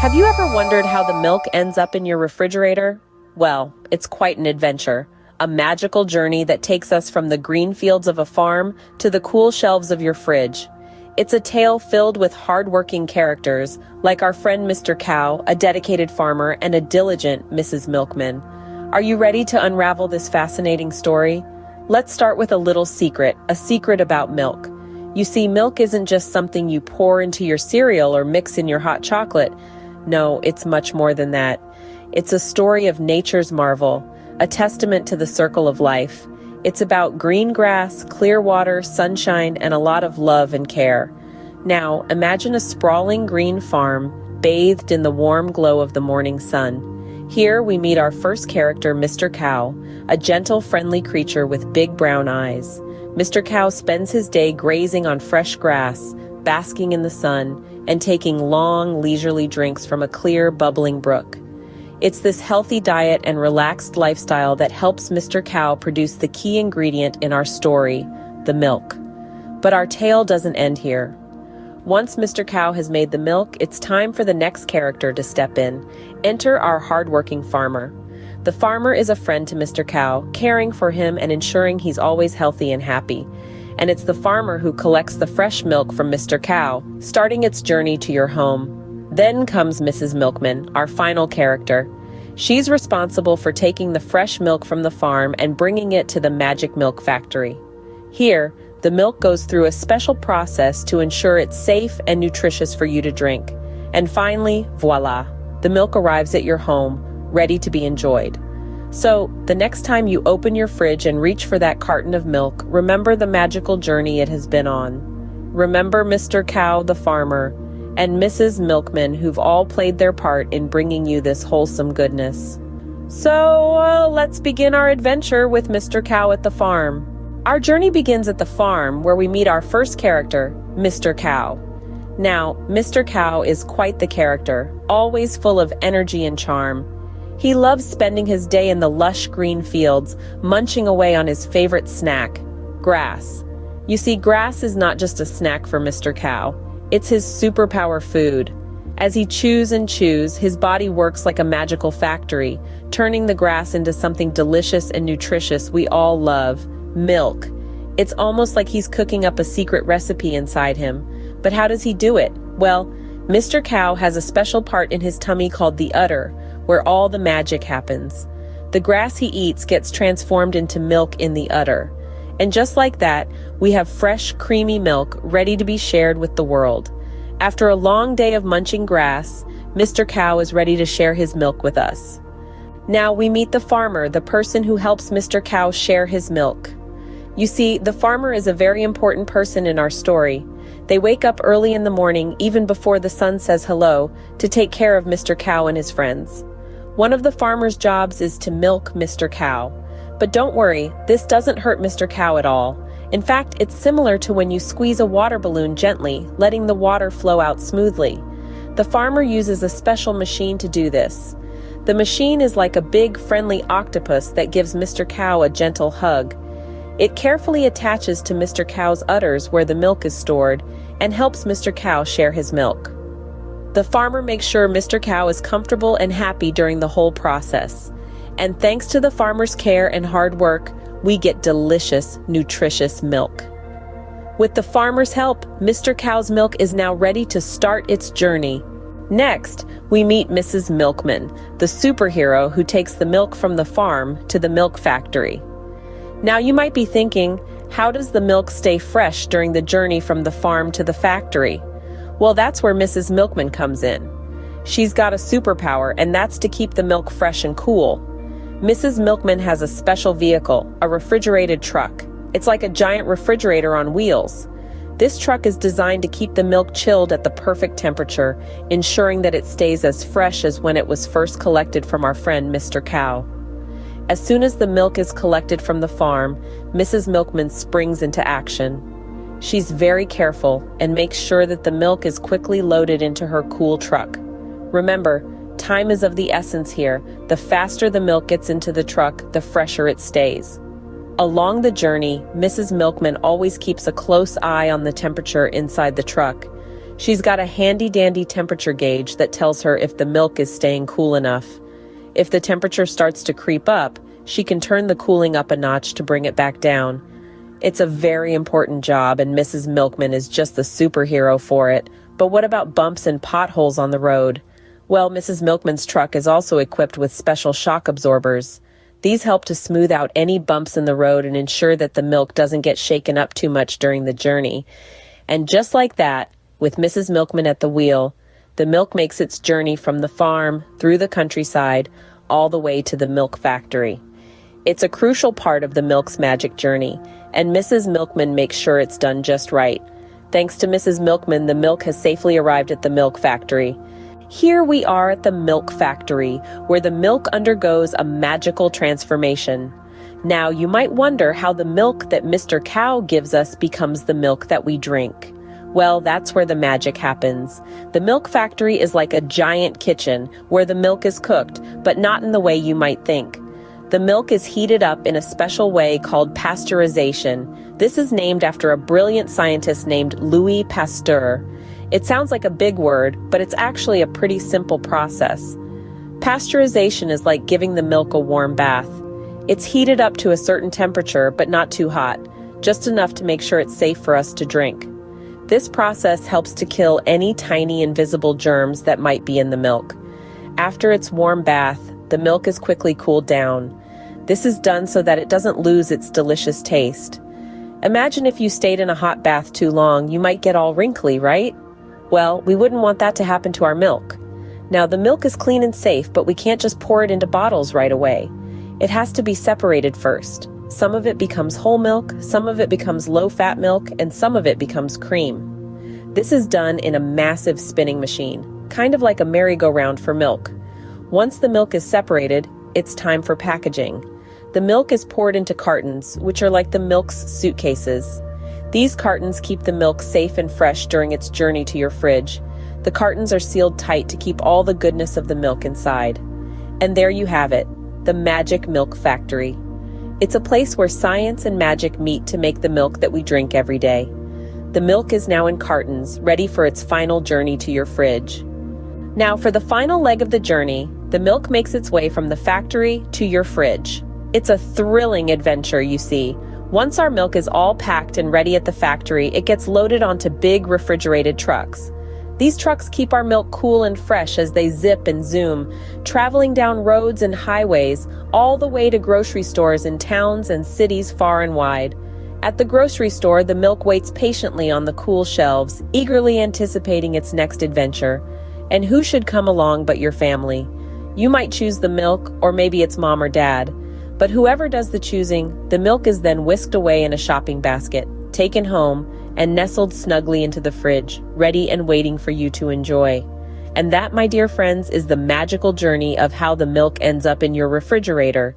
Have you ever wondered how the milk ends up in your refrigerator? Well, it's quite an adventure, a magical journey that takes us from the green fields of a farm to the cool shelves of your fridge. It's a tale filled with hard-working characters, like our friend Mr. Cow, a dedicated farmer, and a diligent Mrs. Milkman. Are you ready to unravel this fascinating story? Let's start with a little secret, a secret about milk. You see, milk isn't just something you pour into your cereal or mix in your hot chocolate. No, it's much more than that. It's a story of nature's marvel, a testament to the circle of life. It's about green grass, clear water, sunshine, and a lot of love and care. Now, imagine a sprawling green farm, bathed in the warm glow of the morning sun. Here we meet our first character, Mr. Cow, a gentle, friendly creature with big brown eyes. Mr. Cow spends his day grazing on fresh grass, basking in the sun, and taking long, leisurely drinks from a clear, bubbling brook. It's this healthy diet and relaxed lifestyle that helps Mr. Cow produce the key ingredient in our story, the milk. But our tale doesn't end here. Once Mr. Cow has made the milk, it's time for the next character to step in. Enter our hardworking farmer. The farmer is a friend to Mr. Cow, caring for him and ensuring he's always healthy and happy. And it's the farmer who collects the fresh milk from Mr. Cow, starting its journey to your home. Then comes Mrs. Milkman, our final character. She's responsible for taking the fresh milk from the farm and bringing it to the magic milk factory. Here, the milk goes through a special process to ensure it's safe and nutritious for you to drink. And finally, voila, the milk arrives at your home, ready to be enjoyed. So, the next time you open your fridge and reach for that carton of milk, remember the magical journey it has been on. Remember Mr. Cow, the farmer, and Mrs. Milkman, who've all played their part in bringing you this wholesome goodness. So, let's begin our adventure with Mr. Cow at the farm. Our journey begins at the farm, where we meet our first character, Mr. Cow. Now, Mr. Cow is quite the character, always full of energy and charm. He loves spending his day in the lush green fields, munching away on his favorite snack, grass. You see, grass is not just a snack for Mr. Cow. It's his superpower food. As he chews and chews, his body works like a magical factory, turning the grass into something delicious and nutritious we all love, milk. It's almost like he's cooking up a secret recipe inside him. But how does he do it? Well, Mr. Cow has a special part in his tummy called the udder, where all the magic happens. The grass he eats gets transformed into milk in the udder. And just like that, we have fresh, creamy milk ready to be shared with the world. After a long day of munching grass, Mr. Cow is ready to share his milk with us. Now we meet the farmer, the person who helps Mr. Cow share his milk. You see, the farmer is a very important person in our story. They wake up early in the morning, even before the sun says hello, to take care of Mr. Cow and his friends. One of the farmer's jobs is to milk Mr. Cow. But don't worry, this doesn't hurt Mr. Cow at all. In fact, it's similar to when you squeeze a water balloon gently, letting the water flow out smoothly. The farmer uses a special machine to do this. The machine is like a big, friendly octopus that gives Mr. Cow a gentle hug. It carefully attaches to Mr. Cow's udders where the milk is stored and helps Mr. Cow share his milk. The farmer makes sure Mr. Cow is comfortable and happy during the whole process. And thanks to the farmer's care and hard work, we get delicious, nutritious milk. With the farmer's help, Mr. Cow's milk is now ready to start its journey. Next, we meet Mrs. Milkman, the superhero who takes the milk from the farm to the milk factory. Now you might be thinking, how does the milk stay fresh during the journey from the farm to the factory? Well, that's where Mrs. Milkman comes in. She's got a superpower, and that's to keep the milk fresh and cool. Mrs. Milkman has a special vehicle, a refrigerated truck. It's like a giant refrigerator on wheels. This truck is designed to keep the milk chilled at the perfect temperature, ensuring that it stays as fresh as when it was first collected from our friend Mr. Cow. As soon as the milk is collected from the farm, Mrs. Milkman springs into action. She's very careful and makes sure that the milk is quickly loaded into her cool truck. Remember, time is of the essence here. The faster the milk gets into the truck, the fresher it stays. Along the journey, Mrs. Milkman always keeps a close eye on the temperature inside the truck. She's got a handy-dandy temperature gauge that tells her if the milk is staying cool enough. If the temperature starts to creep up, she can turn the cooling up a notch to bring it back down. It's a very important job, and Mrs. Milkman is just the superhero for it. But what about bumps and potholes on the road? Well, Mrs. Milkman's truck is also equipped with special shock absorbers. These help to smooth out any bumps in the road and ensure that the milk doesn't get shaken up too much during the journey. And just like that, with Mrs. Milkman at the wheel, the milk makes its journey from the farm, through the countryside, all the way to the milk factory. It's a crucial part of the milk's magic journey, and Mrs. Milkman makes sure it's done just right. Thanks to Mrs. Milkman, the milk has safely arrived at the milk factory. Here we are at the milk factory, where the milk undergoes a magical transformation. Now, you might wonder how the milk that Mr. Cow gives us becomes the milk that we drink. Well, that's where the magic happens. The milk factory is like a giant kitchen where the milk is cooked, but not in the way you might think. The milk is heated up in a special way called pasteurization. This is named after a brilliant scientist named Louis Pasteur. It sounds like a big word, but it's actually a pretty simple process. Pasteurization is like giving the milk a warm bath. It's heated up to a certain temperature, but not too hot, just enough to make sure it's safe for us to drink. This process helps to kill any tiny invisible germs that might be in the milk. After its warm bath, the milk is quickly cooled down. This is done so that it doesn't lose its delicious taste. Imagine if you stayed in a hot bath too long, you might get all wrinkly, right? Well, we wouldn't want that to happen to our milk. Now, the milk is clean and safe, but we can't just pour it into bottles right away. It has to be separated first. Some of it becomes whole milk, some of it becomes low-fat milk, and some of it becomes cream. This is done in a massive spinning machine, kind of like a merry-go-round for milk. Once the milk is separated, it's time for packaging. The milk is poured into cartons, which are like the milk's suitcases. These cartons keep the milk safe and fresh during its journey to your fridge. The cartons are sealed tight to keep all the goodness of the milk inside. And there you have it, the Magic Milk Factory. It's a place where science and magic meet to make the milk that we drink every day. The milk is now in cartons, ready for its final journey to your fridge. Now, for the final leg of the journey, the milk makes its way from the factory to your fridge. It's a thrilling adventure, you see. Once our milk is all packed and ready at the factory, it gets loaded onto big refrigerated trucks. These trucks keep our milk cool and fresh as they zip and zoom, traveling down roads and highways, all the way to grocery stores in towns and cities far and wide. At the grocery store, the milk waits patiently on the cool shelves, eagerly anticipating its next adventure. And who should come along but your family? You might choose the milk, or maybe it's mom or dad. But whoever does the choosing, the milk is then whisked away in a shopping basket, taken home, and nestled snugly into the fridge, ready and waiting for you to enjoy. And that, my dear friends, is the magical journey of how the milk ends up in your refrigerator.